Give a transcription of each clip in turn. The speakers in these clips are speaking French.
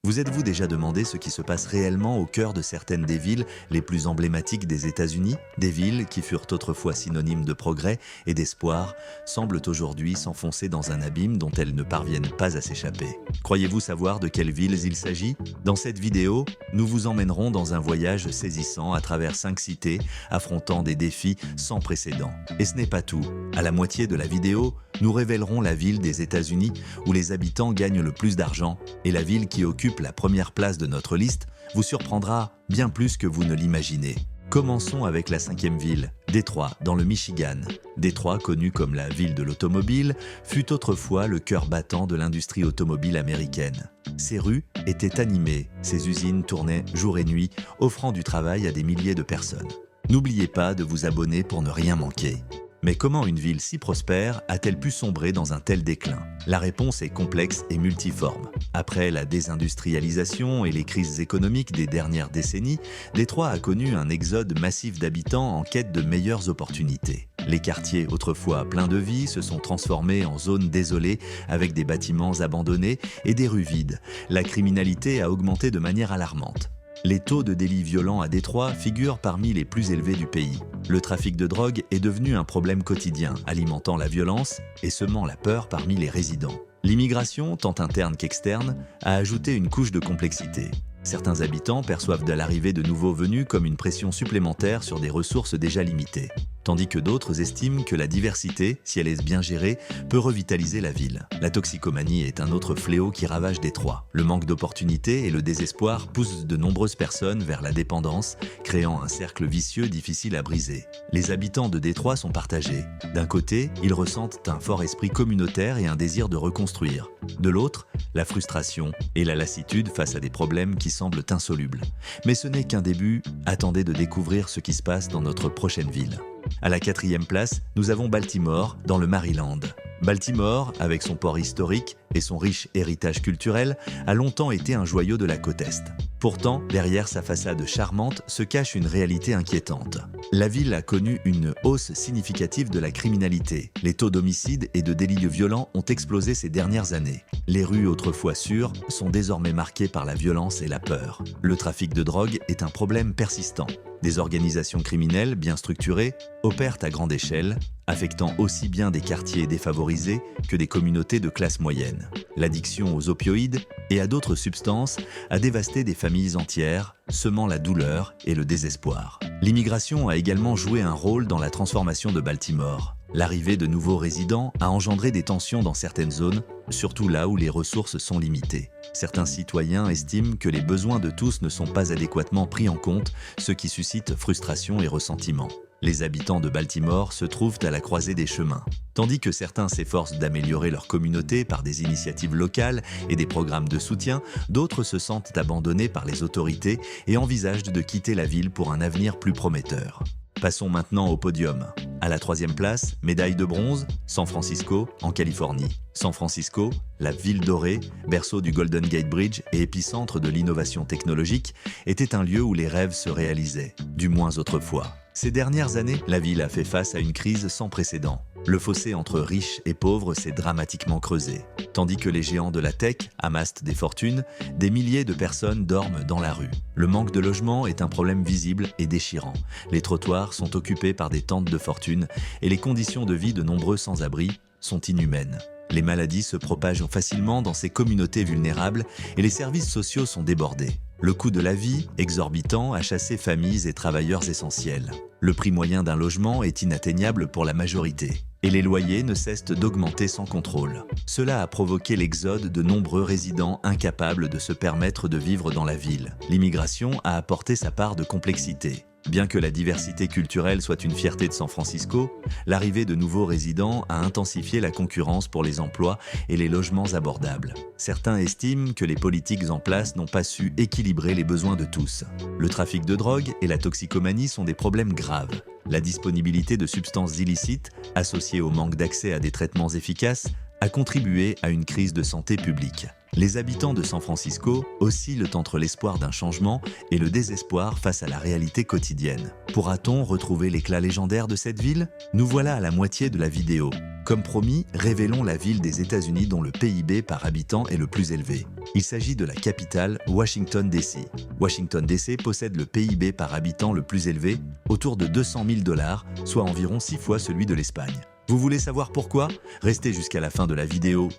Vous êtes-vous déjà demandé ce qui se passe réellement au cœur de certaines des villes les plus emblématiques des États-Unis? Des villes qui furent autrefois synonymes de progrès et d'espoir semblent aujourd'hui s'enfoncer dans un abîme dont elles ne parviennent pas à s'échapper. Croyez-vous savoir de quelles villes il s'agit? Dans cette vidéo, nous vous emmènerons dans un voyage saisissant à travers 5 cités affrontant des défis sans précédent. Et ce n'est pas tout. À la moitié de la vidéo, nous révélerons la ville des États-Unis où les habitants gagnent le plus d'argent et la ville qui occupe la première place de notre liste vous surprendra bien plus que vous ne l'imaginez. Commençons avec la 5e ville, Détroit, dans le Michigan. Détroit, connu comme la ville de l'automobile, fut autrefois le cœur battant de l'industrie automobile américaine. Ses rues étaient animées, ses usines tournaient jour et nuit, offrant du travail à des milliers de personnes. N'oubliez pas de vous abonner pour ne rien manquer. Mais comment une ville si prospère a-t-elle pu sombrer dans un tel déclin? La réponse est complexe et multiforme. Après la désindustrialisation et les crises économiques des dernières décennies, Détroit a connu un exode massif d'habitants en quête de meilleures opportunités. Les quartiers autrefois pleins de vie se sont transformés en zones désolées avec des bâtiments abandonnés et des rues vides. La criminalité a augmenté de manière alarmante. Les taux de délits violents à Détroit figurent parmi les plus élevés du pays. Le trafic de drogue est devenu un problème quotidien, alimentant la violence et semant la peur parmi les résidents. L'immigration, tant interne qu'externe, a ajouté une couche de complexité. Certains habitants perçoivent de l'arrivée de nouveaux venus comme une pression supplémentaire sur des ressources déjà limitées, tandis que d'autres estiment que la diversité, si elle est bien gérée, peut revitaliser la ville. La toxicomanie est un autre fléau qui ravage Détroit. Le manque d'opportunités et le désespoir poussent de nombreuses personnes vers la dépendance, créant un cercle vicieux difficile à briser. Les habitants de Détroit sont partagés. D'un côté, ils ressentent un fort esprit communautaire et un désir de reconstruire. De l'autre, la frustration et la lassitude face à des problèmes qui semblent insolubles. Mais ce n'est qu'un début, attendez de découvrir ce qui se passe dans notre prochaine ville. À la 4e place, nous avons Baltimore, dans le Maryland. Baltimore, avec son port historique et son riche héritage culturel, a longtemps été un joyau de la côte Est. Pourtant, derrière sa façade charmante se cache une réalité inquiétante. La ville a connu une hausse significative de la criminalité. Les taux d'homicides et de délits violents ont explosé ces dernières années. Les rues autrefois sûres sont désormais marquées par la violence et la peur. Le trafic de drogue est un problème persistant. Des organisations criminelles bien structurées opèrent à grande échelle, affectant aussi bien des quartiers défavorisés que des communautés de classe moyenne. L'addiction aux opioïdes et à d'autres substances a dévasté des familles entières, semant la douleur et le désespoir. L'immigration a également joué un rôle dans la transformation de Baltimore. L'arrivée de nouveaux résidents a engendré des tensions dans certaines zones, surtout là où les ressources sont limitées. Certains citoyens estiment que les besoins de tous ne sont pas adéquatement pris en compte, ce qui suscite frustration et ressentiment. Les habitants de Baltimore se trouvent à la croisée des chemins. Tandis que certains s'efforcent d'améliorer leur communauté par des initiatives locales et des programmes de soutien, d'autres se sentent abandonnés par les autorités et envisagent de quitter la ville pour un avenir plus prometteur. Passons maintenant au podium. À la 3e place, médaille de bronze, San Francisco, en Californie. San Francisco, la ville dorée, berceau du Golden Gate Bridge et épicentre de l'innovation technologique, était un lieu où les rêves se réalisaient, du moins autrefois. Ces dernières années, la ville a fait face à une crise sans précédent. Le fossé entre riches et pauvres s'est dramatiquement creusé. Tandis que les géants de la tech amassent des fortunes, des milliers de personnes dorment dans la rue. Le manque de logement est un problème visible et déchirant. Les trottoirs sont occupés par des tentes de fortune et les conditions de vie de nombreux sans-abri sont inhumaines. Les maladies se propagent facilement dans ces communautés vulnérables et les services sociaux sont débordés. Le coût de la vie, exorbitant, a chassé familles et travailleurs essentiels. Le prix moyen d'un logement est inatteignable pour la majorité. Et les loyers ne cessent d'augmenter sans contrôle. Cela a provoqué l'exode de nombreux résidents incapables de se permettre de vivre dans la ville. L'immigration a apporté sa part de complexité. Bien que la diversité culturelle soit une fierté de San Francisco, l'arrivée de nouveaux résidents a intensifié la concurrence pour les emplois et les logements abordables. Certains estiment que les politiques en place n'ont pas su équilibrer les besoins de tous. Le trafic de drogue et la toxicomanie sont des problèmes graves. La disponibilité de substances illicites, associée au manque d'accès à des traitements efficaces, a contribué à une crise de santé publique. Les habitants de San Francisco oscillent entre l'espoir d'un changement et le désespoir face à la réalité quotidienne. Pourra-t-on retrouver l'éclat légendaire de cette ville? Nous voilà à la moitié de la vidéo. Comme promis, révélons la ville des États-Unis dont le PIB par habitant est le plus élevé. Il s'agit de la capitale, Washington DC. Washington DC possède le PIB par habitant le plus élevé, autour de 200 000 $, soit environ 6 fois celui de l'Espagne. Vous voulez savoir pourquoi? Restez jusqu'à la fin de la vidéo.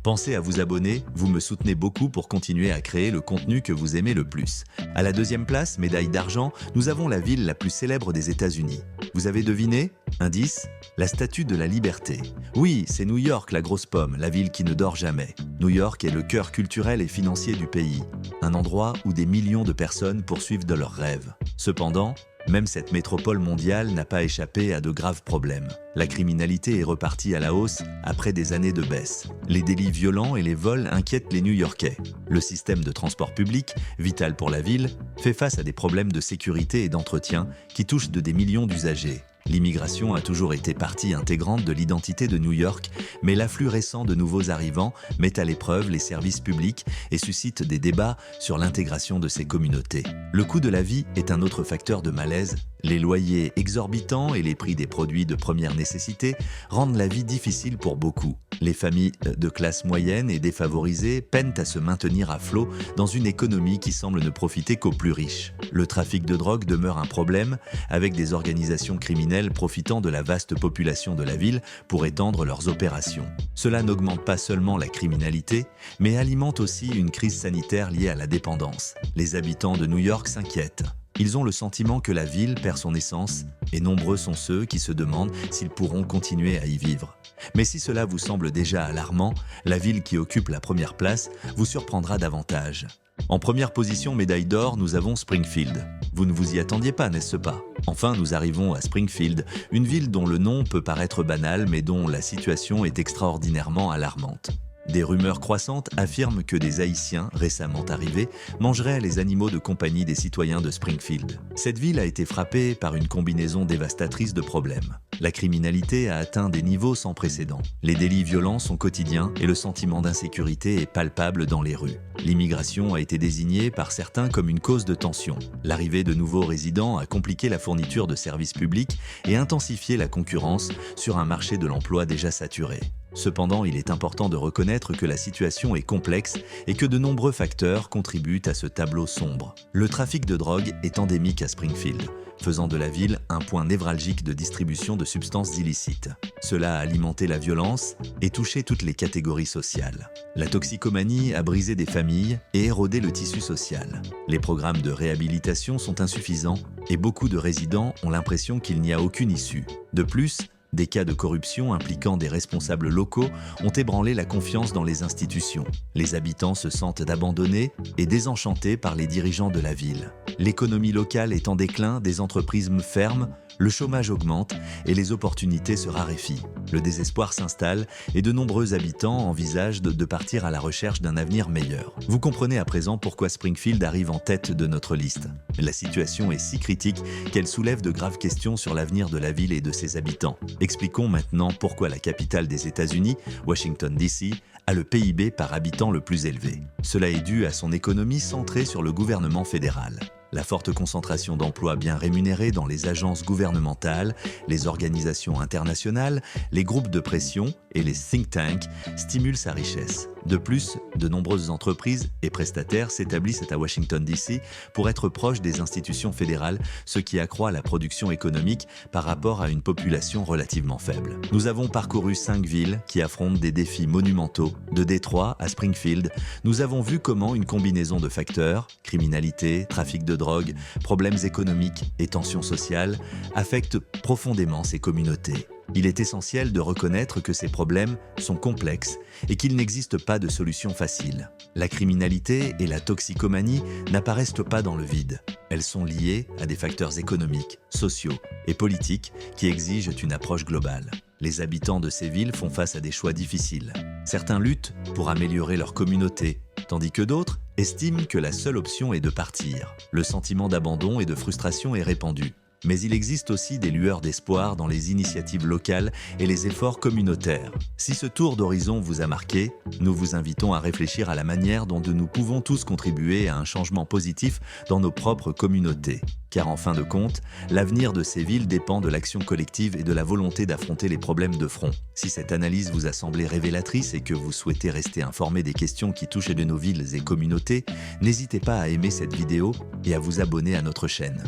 Pensez à vous abonner, vous me soutenez beaucoup pour continuer à créer le contenu que vous aimez le plus. À la deuxième place, médaille d'argent, nous avons la ville la plus célèbre des États-Unis. Vous avez deviné? Indice? La Statue de la Liberté. Oui, c'est New York, la grosse pomme, la ville qui ne dort jamais. New York est le cœur culturel et financier du pays, un endroit où des millions de personnes poursuivent de leurs rêves. Cependant, même cette métropole mondiale n'a pas échappé à de graves problèmes. La criminalité est repartie à la hausse après des années de baisse. Les délits violents et les vols inquiètent les New-Yorkais. Le système de transport public, vital pour la ville, fait face à des problèmes de sécurité et d'entretien qui touchent des millions d'usagers. L'immigration a toujours été partie intégrante de l'identité de New York, mais l'afflux récent de nouveaux arrivants met à l'épreuve les services publics et suscite des débats sur l'intégration de ces communautés. Le coût de la vie est un autre facteur de malaise. Les loyers exorbitants et les prix des produits de première nécessité rendent la vie difficile pour beaucoup. Les familles de classe moyenne et défavorisées peinent à se maintenir à flot dans une économie qui semble ne profiter qu'aux plus riches. Le trafic de drogue demeure un problème, avec des organisations criminelles profitant de la vaste population de la ville pour étendre leurs opérations. Cela n'augmente pas seulement la criminalité, mais alimente aussi une crise sanitaire liée à la dépendance. Les habitants de New York s'inquiètent. Ils ont le sentiment que la ville perd son essence et nombreux sont ceux qui se demandent s'ils pourront continuer à y vivre. Mais si cela vous semble déjà alarmant, la ville qui occupe la première place vous surprendra davantage. En première position, médaille d'or, nous avons Springfield. Vous ne vous y attendiez pas, n'est-ce pas? Enfin, nous arrivons à Springfield, une ville dont le nom peut paraître banal mais dont la situation est extraordinairement alarmante. Des rumeurs croissantes affirment que des Haïtiens, récemment arrivés, mangeraient les animaux de compagnie des citoyens de Springfield. Cette ville a été frappée par une combinaison dévastatrice de problèmes. La criminalité a atteint des niveaux sans précédent. Les délits violents sont quotidiens et le sentiment d'insécurité est palpable dans les rues. L'immigration a été désignée par certains comme une cause de tension. L'arrivée de nouveaux résidents a compliqué la fourniture de services publics et intensifié la concurrence sur un marché de l'emploi déjà saturé. Cependant, il est important de reconnaître que la situation est complexe et que de nombreux facteurs contribuent à ce tableau sombre. Le trafic de drogue est endémique à Springfield, faisant de la ville un point névralgique de distribution de substances illicites. Cela a alimenté la violence et touché toutes les catégories sociales. La toxicomanie a brisé des familles et érodé le tissu social. Les programmes de réhabilitation sont insuffisants et beaucoup de résidents ont l'impression qu'il n'y a aucune issue. De plus, des cas de corruption impliquant des responsables locaux ont ébranlé la confiance dans les institutions. Les habitants se sentent abandonnés et désenchantés par les dirigeants de la ville. L'économie locale est en déclin, des entreprises ferment, le chômage augmente et les opportunités se raréfient. Le désespoir s'installe et de nombreux habitants envisagent de partir à la recherche d'un avenir meilleur. Vous comprenez à présent pourquoi Springfield arrive en tête de notre liste. La situation est si critique qu'elle soulève de graves questions sur l'avenir de la ville et de ses habitants. Expliquons maintenant pourquoi la capitale des États-Unis, Washington DC, a le PIB par habitant le plus élevé. Cela est dû à son économie centrée sur le gouvernement fédéral. La forte concentration d'emplois bien rémunérés dans les agences gouvernementales, les organisations internationales, les groupes de pression et les think tanks stimulent sa richesse. De plus, de nombreuses entreprises et prestataires s'établissent à Washington DC pour être proches des institutions fédérales, ce qui accroît la production économique par rapport à une population relativement faible. Nous avons parcouru 5 villes qui affrontent des défis monumentaux. De Détroit à Springfield, nous avons vu comment une combinaison de facteurs, criminalité, trafic de drogue, problèmes économiques et tensions sociales, affectent profondément ces communautés. Il est essentiel de reconnaître que ces problèmes sont complexes et qu'il n'existe pas de solution facile. La criminalité et la toxicomanie n'apparaissent pas dans le vide. Elles sont liées à des facteurs économiques, sociaux et politiques qui exigent une approche globale. Les habitants de ces villes font face à des choix difficiles. Certains luttent pour améliorer leur communauté, tandis que d'autres estiment que la seule option est de partir. Le sentiment d'abandon et de frustration est répandu. Mais il existe aussi des lueurs d'espoir dans les initiatives locales et les efforts communautaires. Si ce tour d'horizon vous a marqué, nous vous invitons à réfléchir à la manière dont nous pouvons tous contribuer à un changement positif dans nos propres communautés. Car en fin de compte, l'avenir de ces villes dépend de l'action collective et de la volonté d'affronter les problèmes de front. Si cette analyse vous a semblé révélatrice et que vous souhaitez rester informé des questions qui touchent de nos villes et communautés, n'hésitez pas à aimer cette vidéo et à vous abonner à notre chaîne.